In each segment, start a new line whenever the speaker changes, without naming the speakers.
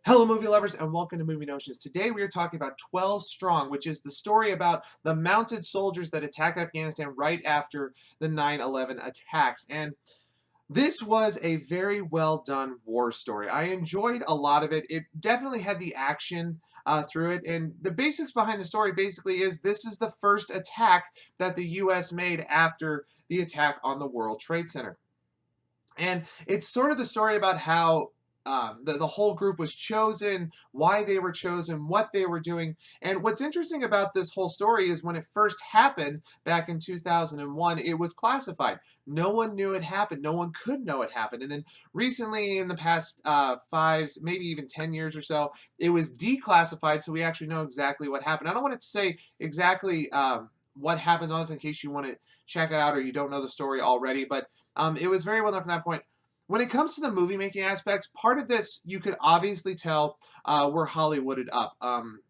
Hello, movie lovers, and welcome to Movie Notions. Today we are talking about 12 Strong, which is the story about the mounted soldiers that attacked Afghanistan right after the 9/11 attacks. And this was a very well done war story. I enjoyed a lot of it. It definitely had the action through it. And the basics behind the story basically is this is the first attack that the U.S. made after the attack on the World Trade Center. And it's sort of the story about how the whole group was chosen, why they were chosen, what they were doing. And what's interesting about this whole story is when it first happened back in 2001, it was classified. No one knew it happened. No one could know it happened. And then recently, in the past 5, maybe even 10 years or so, it was declassified. So we actually know exactly what happened. I don't want to say exactly what happens on this in case you want to check it out or you don't know the story already. But it was very well done from that point. When it comes to the movie making aspects, part of this you could obviously tell were Hollywooded up.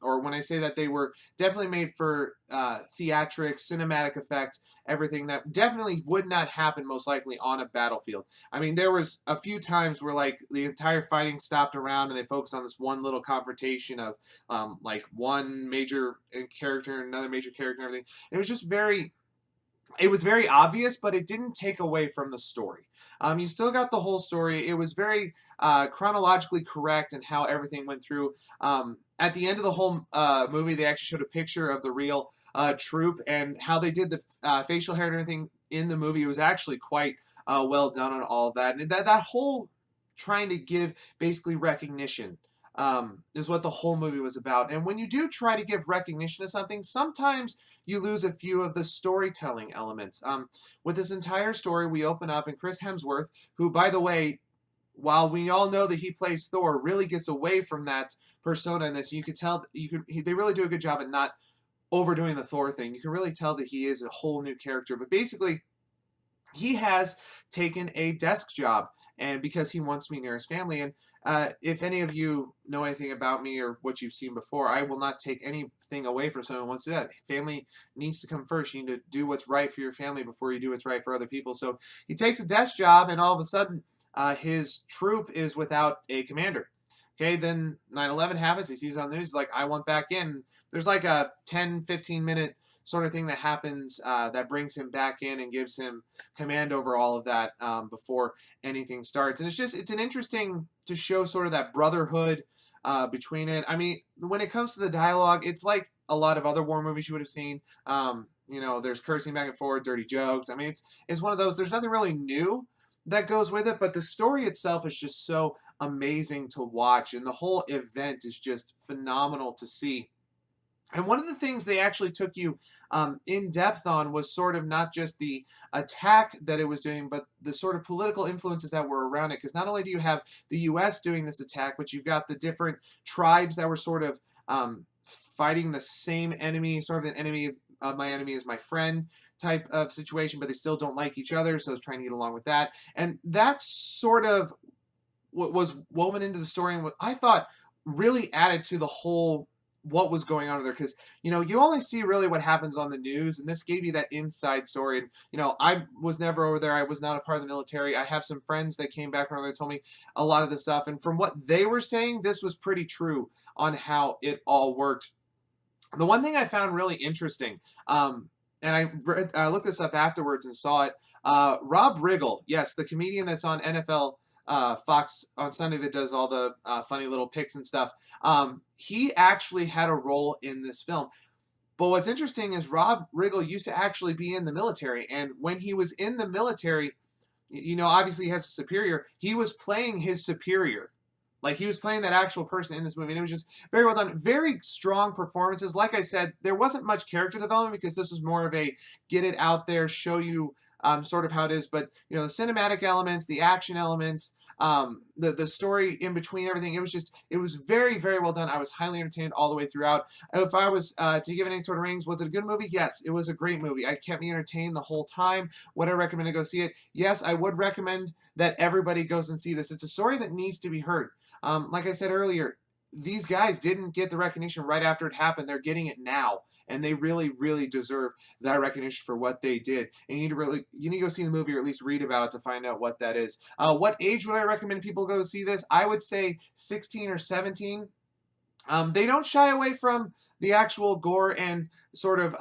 Or when I say that, they were definitely made for theatrics, cinematic effect, everything that definitely would not happen most likely on a battlefield. I mean, there was a few times where like the entire fighting stopped around and they focused on this one little confrontation of like one major character and another major character and everything. It was just very it was very obvious, but it didn't take away from the story. You still got the whole story. It was very chronologically correct in how everything went through. At the end of the whole movie, they actually showed a picture of the real troop and how they did the facial hair and everything in the movie. It was actually quite well done on all of that. And that whole trying to give basically recognition is what the whole movie was about. And when you do try to give recognition to something, sometimes you lose a few of the storytelling elements. With this entire story, we open up, and Chris Hemsworth, who, by the way, while we all know that he plays Thor, really gets away from that persona in this. You could tell they really do a good job at not overdoing the Thor thing. You can really tell that he is a whole new character. But basically, he has taken a desk job and because he wants me near his family. And if any of you know anything about me or what you've seen before, I will not take anything away from someone who wants to do that. Family needs to come first. You need to do what's right for your family before you do what's right for other people. So he takes a desk job, and all of a sudden his troop is without a commander. Okay, then 9/11 happens. He sees it on the news. He's like, I want back in. There's like a 10, 15-minute sort of thing that happens that brings him back in and gives him command over all of that before anything starts. And it's an interesting to show sort of that brotherhood between it. I mean, when it comes to the dialogue, it's like a lot of other war movies you would have seen. There's cursing back and forth, dirty jokes. I mean, it's one of those. There's nothing really new that goes with it, but the story itself is just so amazing to watch, and the whole event is just phenomenal to see. And one of the things they actually took you in depth on was sort of not just the attack that it was doing, but the sort of political influences that were around it. Because not only do you have the U.S. doing this attack, but you've got the different tribes that were sort of fighting the same enemy, sort of an enemy of my enemy is my friend type of situation, but they still don't like each other. So I was trying to get along with that. And that's sort of what was woven into the story and what I thought really added to the whole what was going on there because you only see really what happens on the news, and this gave you that inside story. And I was never over there. I was not a part of the military. I have some friends that came back from there that told me a lot of this stuff, and from what they were saying, this was pretty true on how it all worked. The one thing I found really interesting, and I looked this up afterwards and saw it. Rob Riggle, yes, the comedian that's on NFL Fox on Sunday that does all the funny little picks and stuff. He actually had a role in this film. But what's interesting is Rob Riggle used to actually be in the military, and when he was in the military, obviously he has a superior. He was playing his superior. Like he was playing that actual person in this movie, and it was just very well done. Very strong performances. Like I said, there wasn't much character development because this was more of a get it out there, show you sort of how it is. But the cinematic elements, the action elements, the story in between everything, it was very, very well done. I was highly entertained all the way throughout. If I was to give it any sort of ratings, was it a good movie? Yes, it was a great movie. It kept me entertained the whole time. Would I recommend to go see it? Yes, I would recommend that everybody goes and see this. It's a story that needs to be heard. Like I said earlier, these guys didn't get the recognition right after it happened. They're getting it now, and they really, really deserve that recognition for what they did. And you need to go see the movie or at least read about it to find out what that is. What age would I recommend people go see this? I would say 16 or 17. They don't shy away from the actual gore and sort of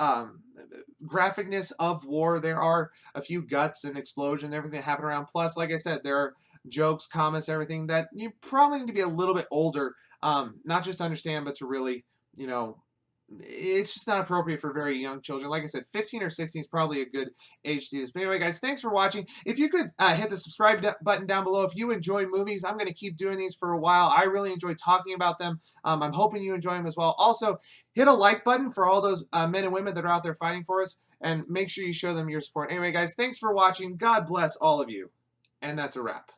graphicness of war. There are a few guts and explosion and everything that happen around. Plus, like I said, there are jokes, comments, everything that you probably need to be a little bit older, not just to understand, but to really, you know, it's just not appropriate for very young children. Like I said, 15 or 16 is probably a good age to do this. But anyway, guys, thanks for watching. If you could hit the subscribe button down below. If you enjoy movies, I'm going to keep doing these for a while. I really enjoy talking about them. I'm hoping you enjoy them as well. Also, hit a like button for all those men and women that are out there fighting for us. And make sure you show them your support. Anyway, guys, thanks for watching. God bless all of you. And that's a wrap.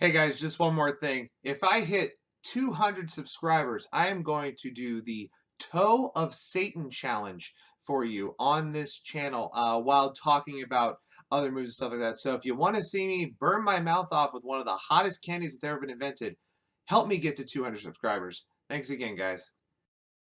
Hey guys, just one more thing. If I hit 200 subscribers, I am going to do the Toe of Satan challenge for you on this channel while talking about other movies and stuff like that. So if you want to see me burn my mouth off with one of the hottest candies that's ever been invented, help me get to 200 subscribers. Thanks again, guys.